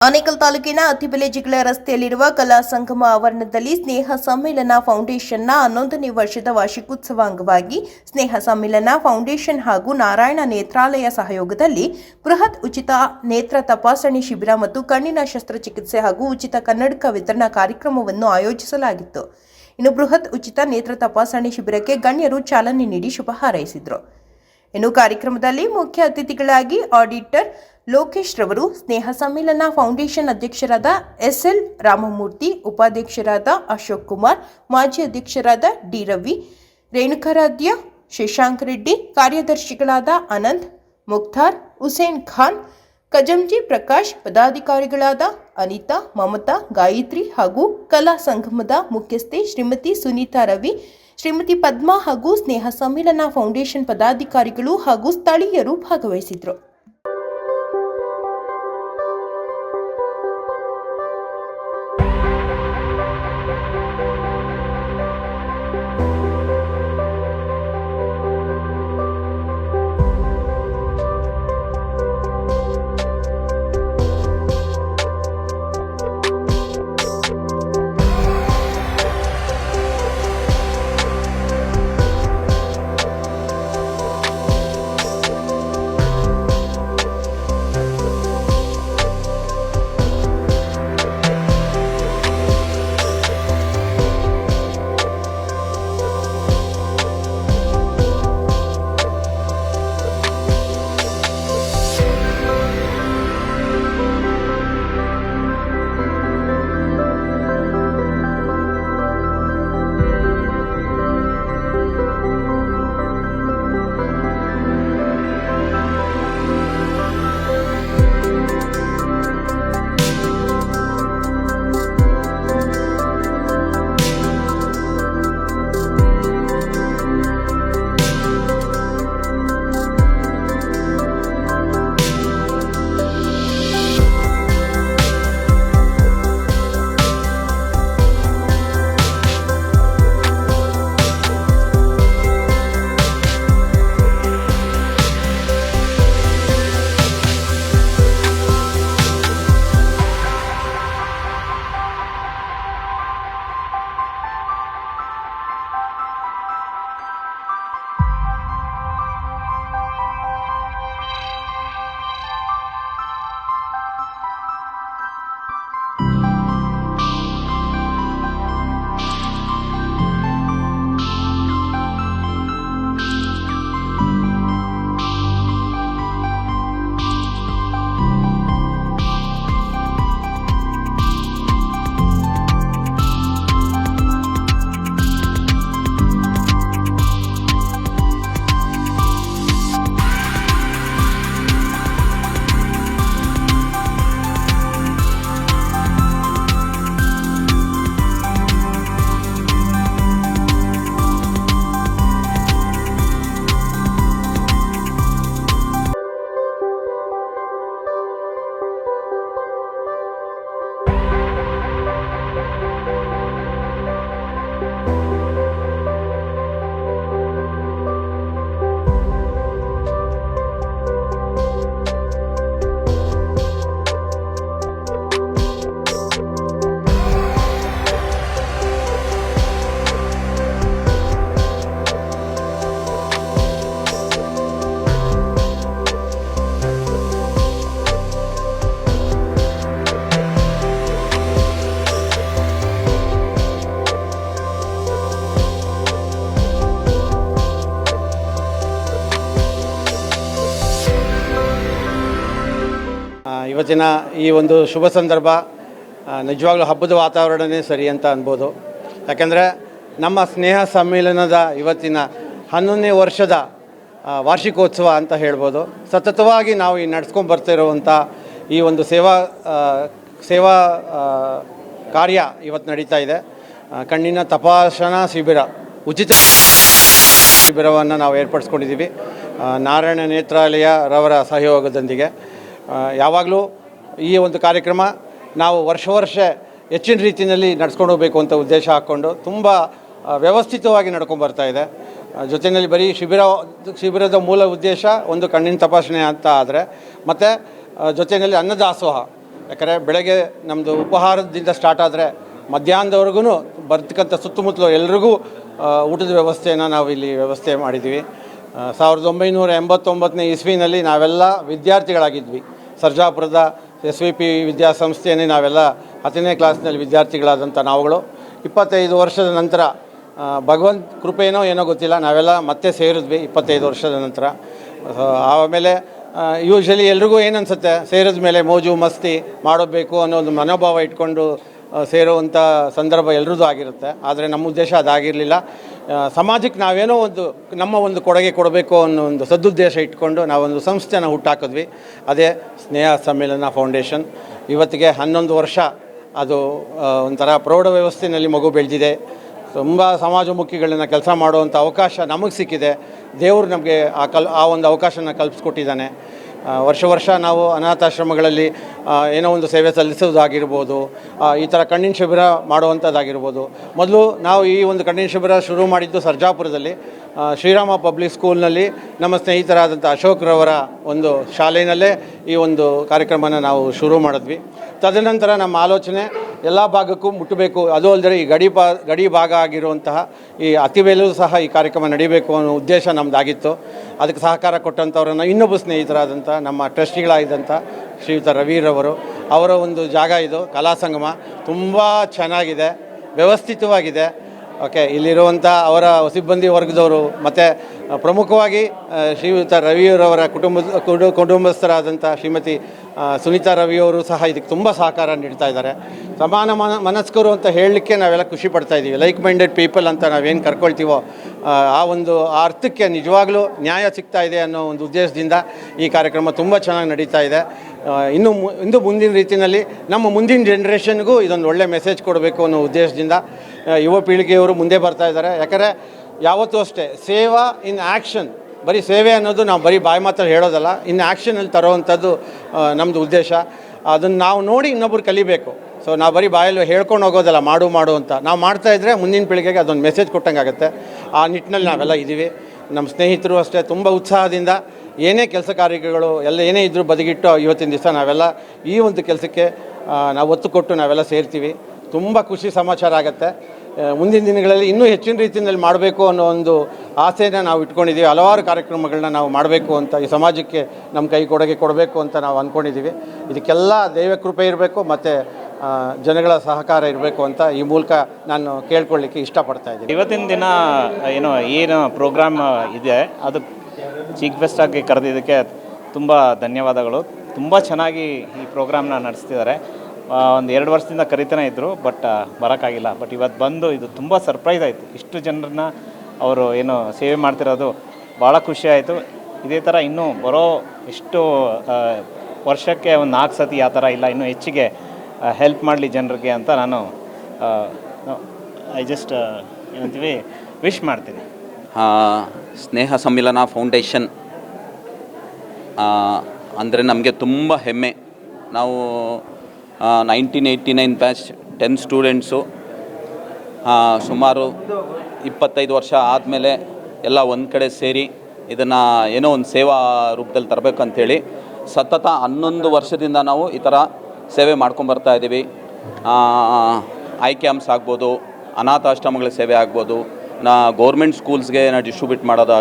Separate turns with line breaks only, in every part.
ಆನೇಕಲ್ ತಾಲೂಕಿನ ಅತ್ತಿಬೆಲೆ ಜಿಗಳ ರಸ್ತೆಯಲ್ಲಿರುವ ಕಲಾ ಸಂಗಮ ಆವರಣದಲ್ಲಿ ಸ್ನೇಹ ಸಮ್ಮೇಳನ ಫೌಂಡೇಶನ್ನ 11ನೇ ವರ್ಷದ ವಾರ್ಷಿಕೋತ್ಸವ ಅಂಗವಾಗಿ ಸ್ನೇಹ ಸಮ್ಮೇಳನ ಫೌಂಡೇಶನ್ ಹಾಗೂ ನಾರಾಯಣ ನೇತ್ರಾಲಯ ಸಹಯೋಗದಲ್ಲಿ ಬೃಹತ್ ಉಚಿತ ನೇತ್ರ ತಪಾಸಣೆ ಶಿಬಿರ ಮತ್ತು ಕಣ್ಣಿನ ಶಸ್ತ್ರಚಿಕಿತ್ಸೆ ಹಾಗೂ ಉಚಿತ ಕನ್ನಡಕ ವಿತರಣಾ ಕಾರ್ಯಕ್ರಮವನ್ನು ಆಯೋಜಿಸಲಾಗಿತ್ತು. ಇನ್ನು ಬೃಹತ್ ಉಚಿತ ನೇತ್ರ ತಪಾಸಣೆ ಶಿಬಿರಕ್ಕೆ ಗಣ್ಯರು ಚಾಲನೆ ನೀಡಿ ಶುಭ ಹಾರೈಸಿದರು. ಇನ್ನು ಕಾರ್ಯಕ್ರಮದಲ್ಲಿ ಮುಖ್ಯ ಅತಿಥಿಗಳಾಗಿ ಆಡಿಟರ್ ಲೋಕೇಶ್ ರವರು, ಸ್ನೇಹ ಸಮ್ಮೇಳನ ಫೌಂಡೇಶನ್ ಅಧ್ಯಕ್ಷರಾದ ಎಸ್ಎಲ್ ರಾಮಮೂರ್ತಿ, ಉಪಾಧ್ಯಕ್ಷರಾದ ಅಶೋಕ್ ಕುಮಾರ್, ಮಾಜಿ ಅಧ್ಯಕ್ಷರಾದ ಡಿ ರವಿ, ರೇಣುಕಾರಾಧ್ಯ, ಶಶಾಂಕ್ ರೆಡ್ಡಿ, ಕಾರ್ಯದರ್ಶಿಗಳಾದ ಅನಂತ್, ಮುಖ್ತಾರ್, ಹುಸೇನ್ ಖಾನ್, ಕಜಂಜಿ ಪ್ರಕಾಶ್, ಪದಾಧಿಕಾರಿಗಳಾದ ಅನಿತಾ, ಮಮತಾ, ಗಾಯತ್ರಿ ಹಾಗೂ ಕಲಾ ಸಂಗಮದ ಮುಖ್ಯಸ್ಥೆ ಶ್ರೀಮತಿ ಸುನೀತಾ ರವಿ, ಶ್ರೀಮತಿ ಪದ್ಮಾ ಹಾಗೂ ಸ್ನೇಹ ಸಮ್ಮೇಳನ ಫೌಂಡೇಶನ್ ಪದಾಧಿಕಾರಿಗಳು ಹಾಗೂ ಸ್ಥಳೀಯರು ಭಾಗವಹಿಸಿದರು.
ಇವತ್ತಿನ ಈ ಒಂದು ಶುಭ ಸಂದರ್ಭ ನಿಜವಾಗ್ಲೂ ಹಬ್ಬದ ವಾತಾವರಣನೇ ಸರಿ ಅಂತ ಅನ್ಬೋದು. ಯಾಕೆಂದರೆ ನಮ್ಮ ಸ್ನೇಹ ಸಮ್ಮೇಳನದ ಇವತ್ತಿನ 11ನೇ ವರ್ಷದ ವಾರ್ಷಿಕೋತ್ಸವ ಅಂತ ಹೇಳ್ಬೋದು. ಸತತವಾಗಿ ನಾವು ಈ ನಡೆಸ್ಕೊಂಡು ಬರ್ತಿರುವಂಥ ಈ ಒಂದು ಸೇವಾ ಕಾರ್ಯ ಇವತ್ತು ನಡೀತಾ ಇದೆ. ಕಣ್ಣಿನ ತಪಾಸಣಾ ಶಿಬಿರ, ಉಚಿತ ಶಿಬಿರವನ್ನು ನಾವು ಏರ್ಪಡಿಸ್ಕೊಂಡಿದ್ದೀವಿ ನಾರಾಯಣ ನೇತ್ರಾಲಯ ರವರ ಸಹಯೋಗದೊಂದಿಗೆ. ಯಾವಾಗಲೂ ಈ ಒಂದು ಕಾರ್ಯಕ್ರಮ ನಾವು ವರ್ಷ ಹೆಚ್ಚಿನ ರೀತಿಯಲ್ಲಿ ನಡೆಸ್ಕೊಂಡು ಹೋಗಬೇಕು ಅಂತ ಉದ್ದೇಶ ಹಾಕ್ಕೊಂಡು ತುಂಬ ವ್ಯವಸ್ಥಿತವಾಗಿ ನಡ್ಕೊಂಡು ಬರ್ತಾ ಇದೆ. ಜೊತೆಯಲ್ಲಿ ಬರೀ ಶಿಬಿರದ ಮೂಲ ಉದ್ದೇಶ ಒಂದು ಕಣ್ಣಿನ ತಪಾಸಣೆ ಅಂತ ಆದರೆ, ಮತ್ತು ಜೊತೆಯಲ್ಲಿ ಅನ್ನದಾಸೋಹ ಯಾಕಂದರೆ ಬೆಳಗ್ಗೆ ನಮ್ಮದು ಉಪಹಾರದಿಂದ ಸ್ಟಾರ್ಟ್ ಆದರೆ ಮಧ್ಯಾಹ್ನದವರೆಗೂ ಬರ್ತಕ್ಕಂಥ ಸುತ್ತಮುತ್ತಲು ಎಲ್ರಿಗೂ ಊಟದ ವ್ಯವಸ್ಥೆಯನ್ನು ನಾವು ಇಲ್ಲಿ ವ್ಯವಸ್ಥೆ ಮಾಡಿದ್ದೀವಿ. 1989 ಇಸ್ವಿನಲ್ಲಿ ನಾವೆಲ್ಲ ವಿದ್ಯಾರ್ಥಿಗಳಾಗಿದ್ವಿ. ಸರ್ಜಾಪುರದ SVP ವಿದ್ಯಾಸಂಸ್ಥೆಯಲ್ಲಿ ನಾವೆಲ್ಲ 10ನೇ ಕ್ಲಾಸ್ನಲ್ಲಿ ವಿದ್ಯಾರ್ಥಿಗಳಾದಂಥ ನಾವುಗಳು 25 ವರ್ಷದ ನಂತರ ಭಗವಂತ ಕೃಪೆನೋ ಏನೋ ಗೊತ್ತಿಲ್ಲ, ನಾವೆಲ್ಲ ಮತ್ತೆ ಸೇರಿದ್ವಿ 25 ವರ್ಷದ ನಂತರ. ಆಮೇಲೆ ಯೂಶ್ವಲಿ ಎಲ್ರಿಗೂ ಏನನ್ಸುತ್ತೆ, ಸೇರಿದ ಮೇಲೆ ಮೋಜು ಮಸ್ತಿ ಮಾಡಬೇಕು ಅನ್ನೋ ಒಂದು ಮನೋಭಾವ ಇಟ್ಕೊಂಡು ಸೇರುವಂಥ ಸಂದರ್ಭ ಎಲ್ರದ್ದು ಆಗಿರುತ್ತೆ. ಆದರೆ ನಮ್ಮ ಉದ್ದೇಶ ಅದಾಗಿರಲಿಲ್ಲ. ಸಮಾಜಕ್ಕೆ ನಾವೇನೋ ನಮ್ಮ ಒಂದು ಕೊಡುಗೆ ಕೊಡಬೇಕು ಅನ್ನೋ ಒಂದು ಸದುದ್ದೇಶ ಇಟ್ಕೊಂಡು ನಾವೊಂದು ಸಂಸ್ಥೆನ ಹುಟ್ಟಾಕಿದ್ವಿ. ಅದೇ ಸ್ನೇಹ ಸಮ್ಮೇಳನ ಫೌಂಡೇಶನ್. ಇವತ್ತಿಗೆ 11 ವರ್ಷ ಅದು ಒಂಥರ ಪ್ರೌಢ ವ್ಯವಸ್ಥೆಯಲ್ಲಿ ಮಗು ಬೆಳೆದಿದೆ. ತುಂಬ ಸಮಾಜಮುಖಿಗಳನ್ನ ಕೆಲಸ ಮಾಡುವಂಥ ಅವಕಾಶ ನಮಗೆ ಸಿಕ್ಕಿದೆ. ದೇವರು ನಮಗೆ ಆ ಒಂದು ಅವಕಾಶನ ಕಲ್ಪಿಸ್ಕೊಟ್ಟಿದ್ದಾನೆ. ವರ್ಷ ನಾವು ಅನಾಥಾಶ್ರಮಗಳಲ್ಲಿ ಏನೋ ಒಂದು ಸೇವೆ ಸಲ್ಲಿಸೋದಾಗಿರ್ಬೋದು, ಈ ಥರ ಕಣ್ಣಿನ ಶಿಬಿರ ಮಾಡುವಂಥದ್ದಾಗಿರ್ಬೋದು. ಮೊದಲು ನಾವು ಈ ಒಂದು ಕಣ್ಣಿನ ಶಿಬಿರ ಶುರು ಮಾಡಿದ್ದು ಸರ್ಜಾಪುರದಲ್ಲಿ ಶ್ರೀರಾಮ ಪಬ್ಲಿಕ್ ಸ್ಕೂಲ್ನಲ್ಲಿ ನಮ್ಮ ಸ್ನೇಹಿತರಾದಂಥ ಅಶೋಕ್ರವರ ಒಂದು ಶಾಲೆಯಲ್ಲೇ ಈ ಒಂದು ಕಾರ್ಯಕ್ರಮನ ನಾವು ಶುರು ಮಾಡಿದ್ವಿ. ತದನಂತರ ನಮ್ಮ ಆಲೋಚನೆ ಎಲ್ಲ ಭಾಗಕ್ಕೂ ಮುಟ್ಟಬೇಕು, ಅದು ಅಲ್ಲದೆ ಈ ಗಡಿ ಭಾಗ ಆಗಿರುವಂತಹ ಈ ಅತಿವೇಲೂ ಸಹ ಈ ಕಾರ್ಯಕ್ರಮ ನಡೀಬೇಕು ಅನ್ನೋ ಉದ್ದೇಶ ನಮ್ಮದಾಗಿತ್ತು. ಅದಕ್ಕೆ ಸಹಕಾರ ಕೊಟ್ಟಂಥವ್ರನ್ನು ಇನ್ನೊಬ್ಬ ಸ್ನೇಹಿತರಾದಂಥ ನಮ್ಮ ಟ್ರಸ್ಟಿಗಳಾಗಿದ್ದಂಥ ಶ್ರೀಯುತ ರವಿರವರು, ಅವರ ಒಂದು ಜಾಗ ಇದು ಕಲಾ ಸಂಗಮ. ತುಂಬ ಚೆನ್ನಾಗಿದೆ, ವ್ಯವಸ್ಥಿತವಾಗಿದೆ. ಓಕೆ, ಇಲ್ಲಿರುವಂಥ ಅವರ ಸಿಬ್ಬಂದಿ ವರ್ಗದವರು ಮತ್ತು ಪ್ರಮುಖವಾಗಿ ಶ್ರೀಯುತ ರವಿಯವರ ಕುಟುಂಬಸ್ಥರಾದಂಥ ಶ್ರೀಮತಿ ಸುನೀತಾ ರವಿಯವರು ಸಹ ಇದಕ್ಕೆ ತುಂಬ ಸಹಕಾರ ನೀಡ್ತಾ ಇದ್ದಾರೆ. ಸಮಾನ ಮನಸ್ಕರು ಅಂತ ಹೇಳಲಿಕ್ಕೆ ನಾವೆಲ್ಲ ಖುಷಿ ಪಡ್ತಾ ಇದ್ದೀವಿ. ಲೈಕ್ ಮೈಂಡೆಡ್ ಪೀಪಲ್ ಅಂತ ನಾವೇನು ಕರ್ಕೊಳ್ತೀವೋ ಆ ಅರ್ಥಕ್ಕೆ ನಿಜವಾಗ್ಲೂ ನ್ಯಾಯ ಸಿಗ್ತಾ ಇದೆ ಅನ್ನೋ ಒಂದು ಉದ್ದೇಶದಿಂದ ಈ ಕಾರ್ಯಕ್ರಮ ತುಂಬ ಚೆನ್ನಾಗಿ ನಡೀತಾ ಇದೆ. ಇನ್ನು ಮುಂದಿನ ರೀತಿಯಲ್ಲಿ ನಮ್ಮ ಮುಂದಿನ ಜನ್ರೇಷನ್ಗೂ ಇದೊಂದು ಒಳ್ಳೆ ಮೆಸೇಜ್ ಕೊಡಬೇಕು ಅನ್ನೋ ಉದ್ದೇಶದಿಂದ ಯುವ ಪೀಳಿಗೆಯವರು ಮುಂದೆ ಬರ್ತಾ ಇದ್ದಾರೆ. ಯಾಕಂದರೆ ಯಾವತ್ತೂ ಅಷ್ಟೇ ಸೇವಾ ಇನ್ ಆ್ಯಕ್ಷನ್, ಬರೀ ಸೇವೆ ಅನ್ನೋದು ನಾವು ಬರೀ ಬಾಯಿ ಮಾತಲ್ಲಿ ಹೇಳೋದಲ್ಲ, ಇನ್ನು ಆ್ಯಕ್ಷನಲ್ಲಿ ತರೋವಂಥದ್ದು ನಮ್ಮದು ಉದ್ದೇಶ. ಅದನ್ನು ನಾವು ನೋಡಿ ಇನ್ನೊಬ್ರು ಕಲಿಬೇಕು. ಸೊ ನಾವು ಬರೀ ಬಾಯಲ್ಲಿ ಹೇಳ್ಕೊಂಡು ಹೋಗೋದಲ್ಲ, ಮಾಡು ಅಂತ ನಾವು ಮಾಡ್ತಾಯಿದ್ರೆ ಮುಂದಿನ ಪೀಳಿಗೆಗೆ ಅದೊಂದು ಮೆಸೇಜ್ ಕೊಟ್ಟಂಗೆ ಆಗುತ್ತೆ. ಆ ನಿಟ್ಟಿನಲ್ಲಿ ನಾವೆಲ್ಲ ಇದ್ದೀವಿ. ನಮ್ಮ ಸ್ನೇಹಿತರು ಅಷ್ಟೇ ತುಂಬ ಉತ್ಸಾಹದಿಂದ ಏನೇ ಕೆಲಸ ಕಾರ್ಯಗಳು ಏನೇ ಇದ್ದರೂ ಬದಿಗಿಟ್ಟು ಇವತ್ತಿನ ದಿವಸ ನಾವೆಲ್ಲ ಈ ಒಂದು ಕೆಲಸಕ್ಕೆ ನಾವು ಒತ್ತು ಕೊಟ್ಟು ನಾವೆಲ್ಲ ಸೇರ್ತೀವಿ. ತುಂಬ ಖುಷಿ ಸಮಾಚಾರ ಆಗುತ್ತೆ. ಮುಂದಿನ ದಿನಗಳಲ್ಲಿ ಇನ್ನೂ ಹೆಚ್ಚಿನ ರೀತಿಯಲ್ಲಿ ಮಾಡಬೇಕು ಅನ್ನೋ ಒಂದು ಆಸೆನ ನಾವು ಇಟ್ಕೊಂಡಿದ್ದೀವಿ. ಹಲವಾರು ಕಾರ್ಯಕ್ರಮಗಳನ್ನ ನಾವು ಮಾಡಬೇಕು ಅಂತ, ಈ ಸಮಾಜಕ್ಕೆ ನಮ್ಮ ಕೈ ಕೊಡಬೇಕು ಅಂತ ನಾವು ಅಂದ್ಕೊಂಡಿದ್ದೀವಿ. ಇದಕ್ಕೆಲ್ಲ ದೈವ ಕೃಪೆ ಇರಬೇಕು ಮತ್ತು ಜನಗಳ ಸಹಕಾರ ಇರಬೇಕು ಅಂತ ಈ ಮೂಲಕ ನಾನು ಕೇಳ್ಕೊಳ್ಳಿಕ್ಕೆ ಇಷ್ಟಪಡ್ತಾ ಇದ್ದೀನಿ.
ಇವತ್ತಿನ ದಿನ ಏನು ಪ್ರೋಗ್ರಾಮ್ ಇದೆ ಅದು ಚೀಫ್ ಗೆಸ್ಟ್ ಆಗಿ ಕರೆದಿದ್ದಕ್ಕೆ ತುಂಬ ಧನ್ಯವಾದಗಳು. ತುಂಬ ಚೆನ್ನಾಗಿ ಈ ಪ್ರೋಗ್ರಾಮ್ನ ನಡೆಸ್ತಿದ್ದಾರೆ. ಒಂದು 2 ವರ್ಷದಿಂದ ಕರಿತಾನೆ ಇದ್ದರು, ಬಟ್ ಬರೋಕ್ಕಾಗಿಲ್ಲ. ಬಟ್ ಇವತ್ತು ಬಂದು ಇದು ತುಂಬ ಸರ್ಪ್ರೈಸ್ ಆಯಿತು. ಇಷ್ಟು ಜನರನ್ನ ಅವರು ಸೇವೆ ಮಾಡ್ತಿರೋದು ಭಾಳ ಖುಷಿ ಆಯಿತು. ಇದೇ ಥರ ಇನ್ನೂ ಬರೋ ಎಷ್ಟು ವರ್ಷಕ್ಕೆ ಒಂದು 4 ಸತಿ ಆ ಥರ ಇಲ್ಲ, ಇನ್ನೂ ಹೆಚ್ಚಿಗೆ ಹೆಲ್ಪ್ ಮಾಡಲಿ ಜನರಿಗೆ ಅಂತ ನಾನು ಏನಂತೀವಿ ವಿಶ್ ಮಾಡ್ತೀನಿ.
ಸ್ನೇಹ ಸಮ್ಮಿಲನ ಫೌಂಡೇಶನ್ ಅಂದರೆ ನಮಗೆ ತುಂಬ ಹೆಮ್ಮೆ. ನಾವು 1989 ಬ್ಯಾಚ್ 10 ಸ್ಟೂಡೆಂಟ್ಸು ಸುಮಾರು 25 ವರ್ಷ ಆದಮೇಲೆ ಎಲ್ಲ ಒಂದು ಕಡೆ ಸೇರಿ ಇದನ್ನು ಏನೋ ಒಂದು ಸೇವಾ ರೂಪದಲ್ಲಿ ತರಬೇಕಂತೇಳಿ ಸತತ 11 ವರ್ಷದಿಂದ ನಾವು ಈ ಥರ ಸೇವೆ ಮಾಡ್ಕೊಂಬರ್ತಾ ಇದ್ದೀವಿ. ಐ ಕ್ಯಾಂಪ್ಸ್ ಆಗ್ಬೋದು, ಅನಾಥಾಶ್ರಮಗಳ ಸೇವೆ ಆಗ್ಬೋದು, ಗೌರ್ಮೆಂಟ್ ಸ್ಕೂಲ್ಸ್ಗೆ ಡಿಸ್ಟ್ರಿಬ್ಯೂಟ್ ಮಾಡೋದು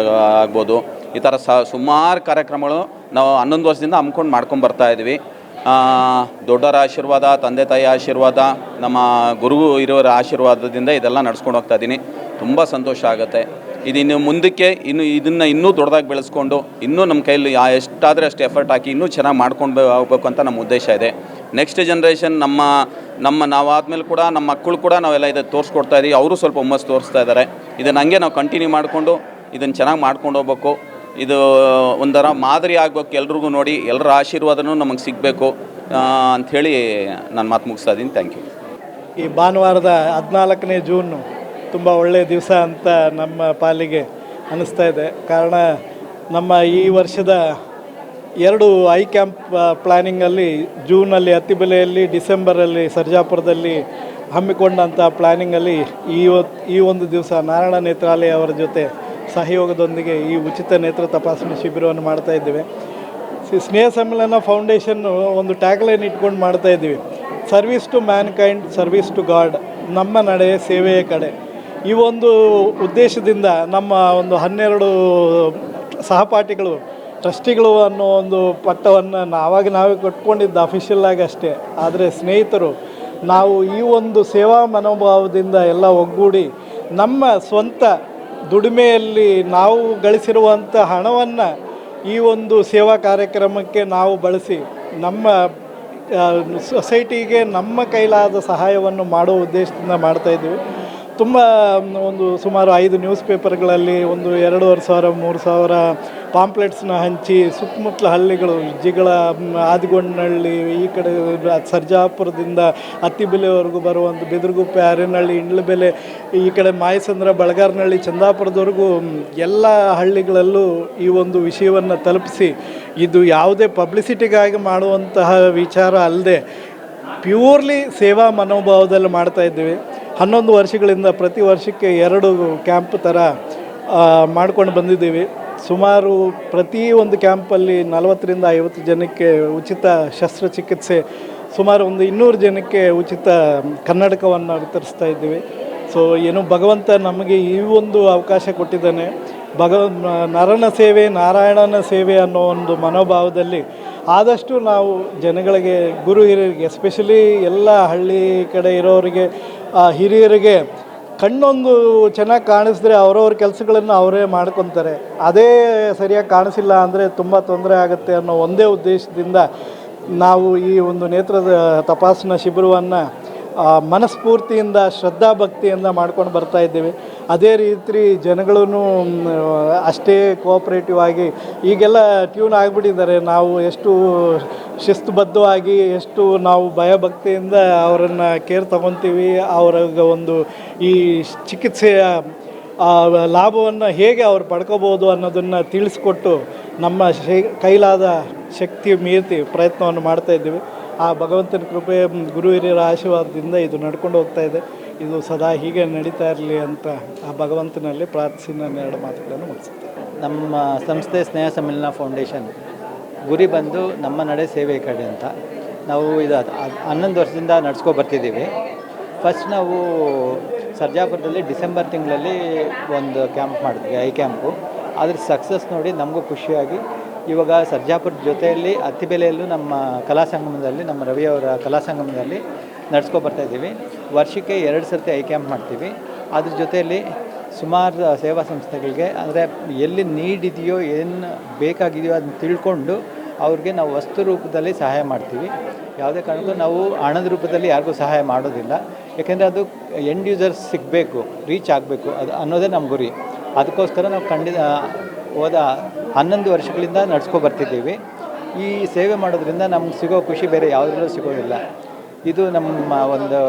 ಆಗ್ಬೋದು. ಈ ಥರ ಸುಮಾರು ಕಾರ್ಯಕ್ರಮಗಳು ನಾವು 11 ವರ್ಷದಿಂದ ಹಮ್ಮಿಕೊಂಡು ಮಾಡ್ಕೊಂಬರ್ತಾ ಇದ್ದೀವಿ. ದೊಡ್ಡವರ ಆಶೀರ್ವಾದ, ತಂದೆ ತಾಯಿ ಆಶೀರ್ವಾದ, ನಮ್ಮ ಗುರು ಇರೋರ ಆಶೀರ್ವಾದದಿಂದ ಇದೆಲ್ಲ ನಡ್ಸ್ಕೊಂಡು ಹೋಗ್ತಾ ಇದ್ದೀನಿ. ತುಂಬ ಸಂತೋಷ ಆಗುತ್ತೆ. ಇದಿನ್ನು ಮುಂದಕ್ಕೆ ಇದನ್ನು ಇನ್ನೂ ದೊಡ್ಡದಾಗಿ ಬೆಳೆಸ್ಕೊಂಡು ಇನ್ನೂ ನಮ್ಮ ಕೈಯಲ್ಲಿ ಎಷ್ಟಾದರೆ ಅಷ್ಟು ಎಫರ್ಟ್ ಹಾಕಿ ಇನ್ನೂ ಚೆನ್ನಾಗಿ ಮಾಡ್ಕೊಂಡು ಹೋಗ್ಬೇಕು ಅಂತ ನಮ್ಮ ಉದ್ದೇಶ ಇದೆ. ನೆಕ್ಸ್ಟ್ ಜನ್ರೇಷನ್ ನಾವಾದ್ಮೇಲೆ ಕೂಡ ನಮ್ಮ ಮಕ್ಕಳು ಕೂಡ ನಾವೆಲ್ಲ ಇದು ತೋರಿಸ್ಕೊಡ್ತಾ ಇದ್ದೀವಿ. ಅವರು ಸ್ವಲ್ಪ ಹುಮ್ಮಸ್ಸು ತೋರಿಸ್ತಾ ಇದ್ದಾರೆ. ಇದನ್ನು ಹಂಗೆ ನಾವು ಕಂಟಿನ್ಯೂ ಮಾಡಿಕೊಂಡು ಇದನ್ನು ಚೆನ್ನಾಗಿ ಮಾಡ್ಕೊಂಡು ಹೋಗ್ಬೇಕು. ಇದು ಒಂಥರ ಮಾದರಿ ಆಗಬೇಕು, ಎಲ್ರಿಗೂ ನೋಡಿ ಎಲ್ಲರ ಆಶೀರ್ವಾದನೂ ನಮಗೆ ಸಿಗಬೇಕು ಅಂಥೇಳಿ ನಾನು ಮಾತು ಮುಗಿಸ್ತಾ ಇದ್ದೀನಿ. Thank you.
ಈ ಭಾನುವಾರದ 14ನೇ ಜೂನು ತುಂಬ ಒಳ್ಳೆಯ ದಿವಸ ಅಂತ ನಮ್ಮ ಪಾಲಿಗೆ ಅನ್ನಿಸ್ತಾ ಇದೆ. ಕಾರಣ ನಮ್ಮ ಈ ವರ್ಷದ 2 ಐ ಕ್ಯಾಂಪ್ ಪ್ಲ್ಯಾನಿಂಗಲ್ಲಿ ಜೂನಲ್ಲಿ ಅತ್ತಿಬೆಲೆಯಲ್ಲಿ, ಡಿಸೆಂಬರಲ್ಲಿ ಸರ್ಜಾಪುರದಲ್ಲಿ ಹಮ್ಮಿಕೊಂಡಂಥ ಪ್ಲ್ಯಾನಿಂಗಲ್ಲಿ ಈ ಒಂದು ದಿವಸ ನಾರಾಯಣ ನೇತ್ರಾಲಯ ಅವರ ಜೊತೆ ಸಹಯೋಗದೊಂದಿಗೆ ಈ ಉಚಿತ ನೇತ್ರ ತಪಾಸಣೆ ಶಿಬಿರವನ್ನು ಮಾಡ್ತಾ ಇದ್ದೇವೆ. ಸ್ನೇಹ ಸಮ್ಮೇಳನ ಫೌಂಡೇಶನ್ನು ಒಂದು ಟ್ಯಾಗ್ಲೈನ್ ಇಟ್ಕೊಂಡು ಮಾಡ್ತಾ ಇದ್ದೀವಿ. Service to mankind, service to God, ನಮ್ಮ ನಡೆ ಸೇವೆಯ ಕಡೆ. ಈ ಒಂದು ಉದ್ದೇಶದಿಂದ ನಮ್ಮ ಒಂದು 12 ಸಹಪಾಠಿಗಳು ಟ್ರಸ್ಟಿಗಳು ಅನ್ನೋ ಒಂದು ಪಟ್ಟವನ್ನು ನಾವೇ ಕಟ್ಕೊಂಡಿದ್ದು ಅಫಿಷಿಯಲ್ಲಾಗಿ ಅಷ್ಟೇ. ಆದರೆ ಸ್ನೇಹಿತರು ನಾವು ಈ ಒಂದು ಸೇವಾ ಮನೋಭಾವದಿಂದ ಎಲ್ಲ ಒಗ್ಗೂಡಿ ನಮ್ಮ ಸ್ವಂತ ದುಡಿಮೆಯಲ್ಲಿ ನಾವು ಗಳಿಸಿರುವಂಥ ಹಣವನ್ನು ಈ ಒಂದು ಸೇವಾ ಕಾರ್ಯಕ್ರಮಕ್ಕೆ ನಾವು ಬಳಸಿ ನಮ್ಮ ಸೊಸೈಟಿಗೆ ನಮ್ಮ ಕೈಲಾದ ಸಹಾಯವನ್ನು ಮಾಡೋ ಉದ್ದೇಶದಿಂದ ಮಾಡ್ತಾಯಿದ್ದೀವಿ. ತುಂಬ ಒಂದು ಸುಮಾರು 5 ನ್ಯೂಸ್ ಪೇಪರ್ಗಳಲ್ಲಿ ಒಂದು 2,500 3,000 ಪಾಂಪ್ಲೆಟ್ಸ್ನ ಹಂಚಿ ಸುತ್ತಮುತ್ತಲ ಹಳ್ಳಿಗಳು, ಜಿಗಳ, ಆದಿಗೊಂಡನಹಳ್ಳಿ, ಈ ಕಡೆ ಸರ್ಜಾಪುರದಿಂದ ಅತ್ತಿಬೆಲೆವರೆಗೂ ಬರುವಂಥ ಬೆದರಗುಪ್ಪೆ, ಅರೇನಹಳ್ಳಿ, ಇಂಡ್ಲಬೆಲೆ, ಈ ಕಡೆ ಮಾಯಸಂದ್ರ, ಬಳಗಾರನಹಳ್ಳಿ, ಚಂದಾಪುರದವರೆಗೂ ಎಲ್ಲ ಹಳ್ಳಿಗಳಲ್ಲೂ ಈ ಒಂದು ವಿಷಯವನ್ನು ತಲುಪಿಸಿ, ಇದು ಯಾವುದೇ ಪಬ್ಲಿಸಿಟಿಗಾಗಿ ಮಾಡುವಂತಹ ವಿಚಾರ ಅಲ್ಲದೆ ಪ್ಯೂರ್ಲಿ ಸೇವಾ ಮನೋಭಾವದಲ್ಲಿ ಮಾಡ್ತಾಯಿದ್ದೀವಿ. 11 ವರ್ಷಗಳಿಂದ ಪ್ರತಿ ವರ್ಷಕ್ಕೆ 2 ಕ್ಯಾಂಪ್ ಥರ ಮಾಡ್ಕೊಂಡು ಬಂದಿದ್ದೀವಿ. ಸುಮಾರು ಪ್ರತಿ ಒಂದು ಕ್ಯಾಂಪಲ್ಲಿ 40ರಿಂದ 50 ಜನಕ್ಕೆ ಉಚಿತ ಶಸ್ತ್ರಚಿಕಿತ್ಸೆ, ಸುಮಾರು ಒಂದು 200 ಜನಕ್ಕೆ ಉಚಿತ ಕನ್ನಡಕವನ್ನು ವಿತರಿಸ್ತಾ ಇದ್ದೀವಿ. ಸೊ ಏನು ಭಗವಂತ ನಮಗೆ ಈ ಒಂದು ಅವಕಾಶ ಕೊಟ್ಟಿದ್ದಾನೆ. ನರನ ಸೇವೆ ನಾರಾಯಣನ ಸೇವೆ ಅನ್ನೋ ಒಂದು ಮನೋಭಾವದಲ್ಲಿ ಆದಷ್ಟು ನಾವು ಜನಗಳಿಗೆ, ಗುರು ಹಿರಿಯರಿಗೆ, ಎಸ್ಪೆಷಲಿ ಎಲ್ಲ ಹಳ್ಳಿ ಕಡೆ ಇರೋರಿಗೆ, ಹಿರಿಯರಿಗೆ ಕಣ್ಣೊಂದು ಚೆನ್ನಾಗಿ ಕಾಣಿಸಿದ್ರೆ ಅವರವ್ರ ಕೆಲಸಗಳನ್ನು ಅವರೇ ಮಾಡ್ಕೊತಾರೆ. ಅದೇ ಸರಿಯಾಗಿ ಕಾಣಿಸಿಲ್ಲ ಅಂದರೆ ತುಂಬ ತೊಂದರೆ ಆಗುತ್ತೆ ಅನ್ನೋ ಒಂದೇ ಉದ್ದೇಶದಿಂದ ನಾವು ಈ ಒಂದು ನೇತ್ರದ ತಪಾಸಣಾ ಶಿಬಿರವನ್ನು ಮನಸ್ಫೂರ್ತಿಯಿಂದ ಶ್ರದ್ಧಾಭಕ್ತಿಯಿಂದ ಮಾಡ್ಕೊಂಡು ಬರ್ತಾ ಇದ್ದೀವಿ. ಅದೇ ರೀತಿ ಜನಗಳೂ ಅಷ್ಟೇ ಕೋಆಪ್ರೇಟಿವ್ ಆಗಿ ಈಗೆಲ್ಲ ಟ್ಯೂನ್ ಆಗಿಬಿಟ್ಟಿದ್ದಾರೆ. ನಾವು ಎಷ್ಟು ಶಿಸ್ತುಬದ್ಧವಾಗಿ, ಎಷ್ಟು ನಾವು ಭಯಭಕ್ತಿಯಿಂದ ಅವರನ್ನು ಕೇರ್ ತಗೊತೀವಿ, ಅವ್ರಿಗೆ ಒಂದು ಈ ಚಿಕಿತ್ಸೆಯ ಲಾಭವನ್ನು ಹೇಗೆ ಅವ್ರು ಪಡ್ಕೋಬೋದು ಅನ್ನೋದನ್ನು ತಿಳಿಸ್ಕೊಟ್ಟು ನಮ್ಮ ಕೈಲಾದ ಶಕ್ತಿ ಮೀರಿ ಪ್ರಯತ್ನವನ್ನು ಮಾಡ್ತಾಯಿದ್ದೀವಿ. ಆ ಭಗವಂತನ ಕೃಪೆ, ಗುರು ಹಿರಿಯರ ಆಶೀರ್ವಾದದಿಂದ ಇದು ನಡ್ಕೊಂಡು ಹೋಗ್ತಾ ಇದೆ. ಇದು ಸದಾ ಹೀಗೆ ನಡೀತಾ ಇರಲಿ ಅಂತ ಆ ಭಗವಂತನಲ್ಲಿ ಪ್ರಾರ್ಥಿಸಿ ನಾನು 2 ಮಾತುಗಳನ್ನು ಮುಗಿಸುತ್ತೇನೆ.
ನಮ್ಮ ಸಂಸ್ಥೆ ಸ್ನೇಹ ಸಮ್ಮೇಳನ ಫೌಂಡೇಶನ್ ಗುರಿ ಬಂದು ನಮ್ಮ ನಡೆ ಸೇವೆ ಕಡೆ ಅಂತ. ನಾವು ಇದು 11 ವರ್ಷದಿಂದ ನಡ್ಸ್ಕೊ ಬರ್ತಿದ್ದೀವಿ. ಫಸ್ಟ್ ನಾವು ಸರ್ಜಾಪುರದಲ್ಲಿ ಡಿಸೆಂಬರ್ ತಿಂಗಳಲ್ಲಿ ಒಂದು ಕ್ಯಾಂಪ್ ಮಾಡಿದ್ವಿ, ಐ ಕ್ಯಾಂಪು. ಅದ್ರ ಸಕ್ಸಸ್ ನೋಡಿ ನಮಗೂ ಖುಷಿಯಾಗಿ ಇವಾಗ ಸರ್ಜಾಪುರದ ಜೊತೆಯಲ್ಲಿ ಅತ್ತಿಬೆಲೆಯಲ್ಲೂ ನಮ್ಮ ಕಲಾ ಸಂಗಮದಲ್ಲಿ, ನಮ್ಮ ರವಿಯವರ ಕಲಾ ಸಂಗಮದಲ್ಲಿ ನಡ್ಸ್ಕೊ ಬರ್ತಾಯಿದ್ದೀವಿ. ವರ್ಷಕ್ಕೆ 2 ಸರ್ತಿ ಐ ಕ್ಯಾಂಪ್ ಮಾಡ್ತೀವಿ. ಅದ್ರ ಜೊತೆಯಲ್ಲಿ ಸುಮಾರು ಸೇವಾ ಸಂಸ್ಥೆಗಳಿಗೆ, ಅಂದರೆ ಎಲ್ಲಿ ನೀಡ್ ಇದೆಯೋ, ಏನು ಬೇಕಾಗಿದೆಯೋ ಅದನ್ನ ತಿಳ್ಕೊಂಡು ಅವ್ರಿಗೆ ನಾವು ವಸ್ತು ರೂಪದಲ್ಲಿ ಸಹಾಯ ಮಾಡ್ತೀವಿ. ಯಾವುದೇ ಕಾರಣಕ್ಕೂ ನಾವು ಹಣದ ರೂಪದಲ್ಲಿ ಯಾರಿಗೂ ಸಹಾಯ ಮಾಡೋದಿಲ್ಲ. ಯಾಕೆಂದರೆ ಅದು ಎಂಡ್ ಯೂಸರ್ಸ್ ಸಿಗಬೇಕು, ರೀಚ್ ಆಗಬೇಕು, ಅದು ಅನ್ನೋದೇ ನಮ್ಮ ಗುರಿ. ಅದಕ್ಕೋಸ್ಕರ ನಾವು ಹೋದ 11 ವರ್ಷಗಳಿಂದ ನಡ್ಸ್ಕೊ ಬರ್ತಿದ್ದೀವಿ. ಈ ಸೇವೆ ಮಾಡೋದ್ರಿಂದ ನಮ್ಗೆ ಸಿಗೋ ಖುಷಿ ಬೇರೆ ಯಾವುದ್ರಲ್ಲೂ ಸಿಗೋದಿಲ್ಲ. ಇದು ನಮ್ಮ ಒಂದು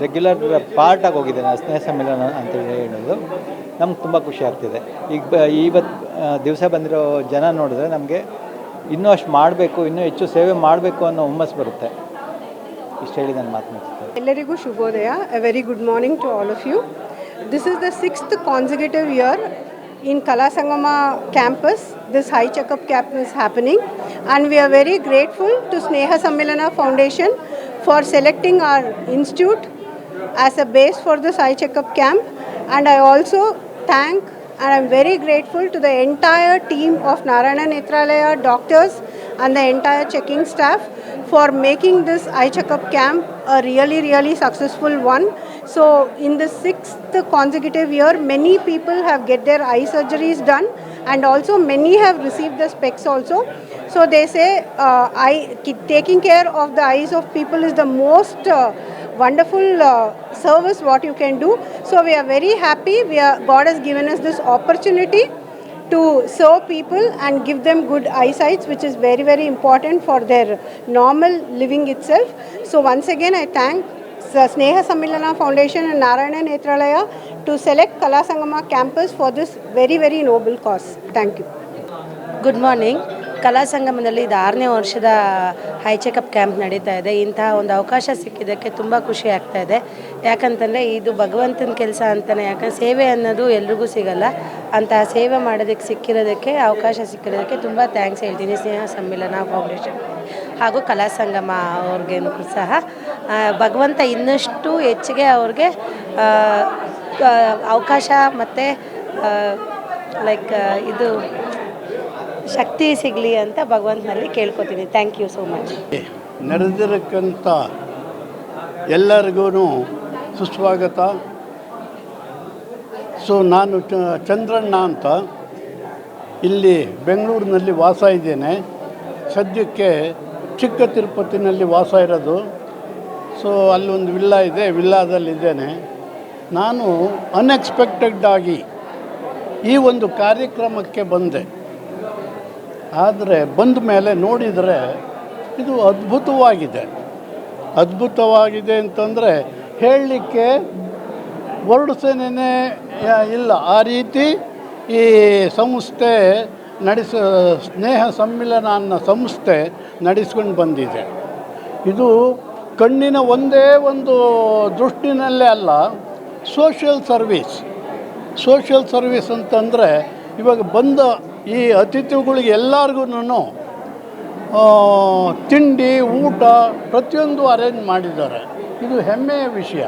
ರೆಗ್ಯುಲರ್ ಪಾರ್ಟಾಗಿ ಹೋಗಿದೆ ಸ್ನೇಹ ಸಮ್ಮೇಳನ ಅಂತೇಳಿ ಹೇಳೋದು. ನಮ್ಗೆ ತುಂಬ ಖುಷಿ ಆಗ್ತಿದೆ. ಇವತ್ತು ದಿವಸ ಬಂದಿರೋ ಜನ ನೋಡಿದ್ರೆ ನಮಗೆ ಇನ್ನೂ ಅಷ್ಟು ಮಾಡಬೇಕು, ಇನ್ನೂ ಹೆಚ್ಚು ಸೇವೆ ಮಾಡಬೇಕು ಅನ್ನೋ ಹುಮ್ಮಸ್ಸು ಬರುತ್ತೆ. ಇಷ್ಟು ಹೇಳಿ ನಾನು ಮಾತನಾಡ್ತೀನಿ.
ಎಲ್ಲರಿಗೂ ಶುಭೋದಯ. A very good morning to all of you. This is the 6th consecutive year in Kala Sangama campus. This high checkup camp is happening, and we are very grateful to Sneha Sammelana Foundation for selecting our institute as a base for this high checkup camp. And I also thank and I'm very grateful to the entire team of Narayana Nethralaya doctors and the entire checking staff for making this eye checkup camp a really successful one. So in the 6th consecutive year, many people have get their eye surgeries done, and also many have received the specs also. So they say taking care of the eyes of people is the most wonderful service what you can do. So we are very happy. God has given us this opportunity to serve people and give them good eyesight, which is very important for their normal living itself. So once again I thank Sneha Sammelana Foundation and Narayana Nethralaya to select Kala Sangama campus for this very noble cause. Thank you.
Good morning. ಕಲಾ ಸಂಗಮದಲ್ಲಿ ಇದು 6ನೇ ವರ್ಷದ high checkup camp ನಡೀತಾ ಇದೆ. ಇಂತಹ ಒಂದು ಅವಕಾಶ ಸಿಕ್ಕಿದ್ದಕ್ಕೆ ತುಂಬ ಖುಷಿ ಆಗ್ತಾ ಇದೆ. ಯಾಕಂತಂದರೆ ಇದು ಭಗವಂತನ ಕೆಲಸ ಅಂತಲೇ, ಯಾಕಂದರೆ ಸೇವೆ ಅನ್ನೋದು ಎಲ್ರಿಗೂ ಸಿಗಲ್ಲ. ಅಂತಹ ಸೇವೆ ಮಾಡೋದಕ್ಕೆ ಸಿಕ್ಕಿರೋದಕ್ಕೆ, ಅವಕಾಶ ಸಿಕ್ಕಿರೋದಕ್ಕೆ ತುಂಬ ಥ್ಯಾಂಕ್ಸ್ ಹೇಳ್ತೀನಿ ಸ್ನೇಹ ಸಮ್ಮಿಲನ ಫೌಂಡೇಶನ್ ಹಾಗೂ ಕಲಾ ಸಂಗಮ ಅವ್ರಿಗೇನು ಸಹ. ಭಗವಂತ ಇನ್ನಷ್ಟು ಹೆಚ್ಚಿಗೆ ಅವ್ರಿಗೆ ಅವಕಾಶ ಮತ್ತು ಲೈಕ್ ಇದು ಶಕ್ತಿ ಸಿಗಲಿ ಅಂತ ಭಗವಂತನಲ್ಲಿ ಕೇಳ್ಕೊತೀನಿ. Thank you so much.
ನಡೆದಿರಕ್ಕಂಥ ಎಲ್ಲರಿಗೂ ಸುಸ್ವಾಗತ. ಸೊ ನಾನು ಚಂದ್ರಣ್ಣ ಅಂತ ಇಲ್ಲಿ ಬೆಂಗಳೂರಿನಲ್ಲಿ ವಾಸ ಇದ್ದೇನೆ. ಸದ್ಯಕ್ಕೆ ಚಿಕ್ಕ ತಿರುಪತಿನಲ್ಲಿ ವಾಸ ಇರೋದು. ಸೊ ಅಲ್ಲೊಂದು ವಿಲ್ಲಾ ಇದೆ, ವಿಲ್ಲಾದಲ್ಲಿದ್ದೇನೆ. ನಾನು ಅನ್ಎಕ್ಸ್ಪೆಕ್ಟೆಡ್ಡಾಗಿ ಈ ಒಂದು ಕಾರ್ಯಕ್ರಮಕ್ಕೆ ಬಂದೆ. ಆದರೆ ಬಂದ ಮೇಲೆ ನೋಡಿದರೆ ಇದು ಅದ್ಭುತವಾಗಿದೆ ಅಂತಂದರೆ ಹೇಳಲಿಕ್ಕೆ ವರ್ಡ್ಸೇನೇ ಇಲ್ಲ. ಆ ರೀತಿ ಈ ಸಂಸ್ಥೆ ಸ್ನೇಹ ಸಮ್ಮಿಲನ ಅನ್ನೋ ಸಂಸ್ಥೆ ನಡೆಸ್ಕೊಂಡು ಬಂದಿದೆ. ಇದು ಕಣ್ಣಿನ ಒಂದೇ ಒಂದು ದೃಷ್ಟಿನಲ್ಲೇ ಅಲ್ಲ, ಸೋಷಿಯಲ್ ಸರ್ವೀಸ್ ಅಂತಂದರೆ ಇವಾಗ ಬಂದ ಈ ಅತಿಥಿಗಳಿಗೆ ಎಲ್ಲರಿಗೂ ತಿಂಡಿ ಊಟ ಪ್ರತಿಯೊಂದು ಅರೇಂಜ್ ಮಾಡಿದ್ದಾರೆ. ಇದು ಹೆಮ್ಮೆಯ ವಿಷಯ.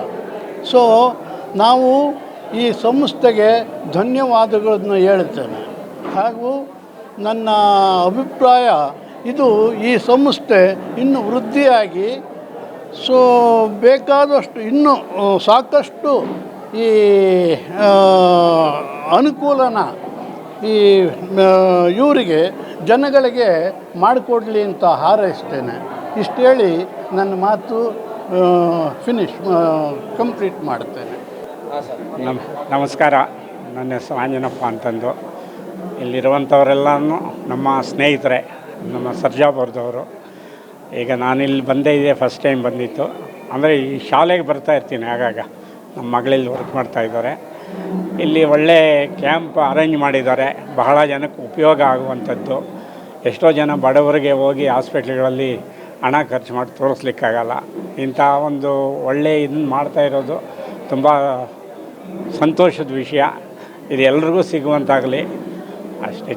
ಸೊ ನಾವು ಈ ಸಂಸ್ಥೆಗೆ ಧನ್ಯವಾದಗಳನ್ನು ಹೇಳುತ್ತೇನೆ. ಹಾಗೂ ನನ್ನ ಅಭಿಪ್ರಾಯ ಈ ಸಂಸ್ಥೆ ಇನ್ನೂ ವೃದ್ಧಿಯಾಗಿ ಬೇಕಾದಷ್ಟು ಇನ್ನೂ ಸಾಕಷ್ಟು ಈ ಅನುಕೂಲನ ಇವರಿಗೆ ಜನಗಳಿಗೆ ಮಾಡಿಕೊಡಲಿ ಅಂತ ಹಾರೈಸ್ತೇನೆ. ಇಷ್ಟು ಹೇಳಿ ನನ್ನ ಮಾತು ಕಂಪ್ಲೀಟ್ ಮಾಡ್ತೇನೆ.
ನಮಸ್ಕಾರ. ನನ್ನ ಹೆಸರು ಆಂಜನಪ್ಪ ಅಂತಂದು. ಇಲ್ಲಿರುವಂಥವರೆಲ್ಲನೂ ನಮ್ಮ ಸ್ನೇಹಿತರೆ, ನಮ್ಮ ಸರ್ಜಾಪುರದವರು. ಈಗ ನಾನಿಲ್ಲಿ ಬಂದೇ ಇದೆ, ಫಸ್ಟ್ ಟೈಮ್ ಬಂದಿತ್ತು. ಅಂದರೆ ಈ ಶಾಲೆಗೆ ಬರ್ತಾ ಇರ್ತೀನಿ ಆಗಾಗ. ನಮ್ಮ ಮಗಳಲ್ಲಿ ವರ್ಕ್ ಮಾಡ್ತಾಯಿದ್ದಾರೆ. ಇಲ್ಲಿ ಒಳ್ಳೆ ಕ್ಯಾಂಪ್ ಅರೇಂಜ್ ಮಾಡಿದ್ದಾರೆ, ಬಹಳ ಜನಕ್ಕೆ ಉಪಯೋಗ ಆಗುವಂಥದ್ದು. ಎಷ್ಟೋ ಜನ ಬಡವರಿಗೆ ಹೋಗಿ ಹಾಸ್ಪಿಟ್ಲ್ಗಳಲ್ಲಿ ಹಣ ಖರ್ಚು ಮಾಡಿ ತೋರಿಸ್ಲಿಕ್ಕಾಗಲ್ಲ. ಇಂಥ ಒಂದು ಒಳ್ಳೆ ಇದನ್ನು ಮಾಡ್ತಾ ಇರೋದು ತುಂಬ ಸಂತೋಷದ ವಿಷಯ. ಇದು ಎಲ್ರಿಗೂ ಸಿಗುವಂತಾಗಲಿ ಅಷ್ಟೇ.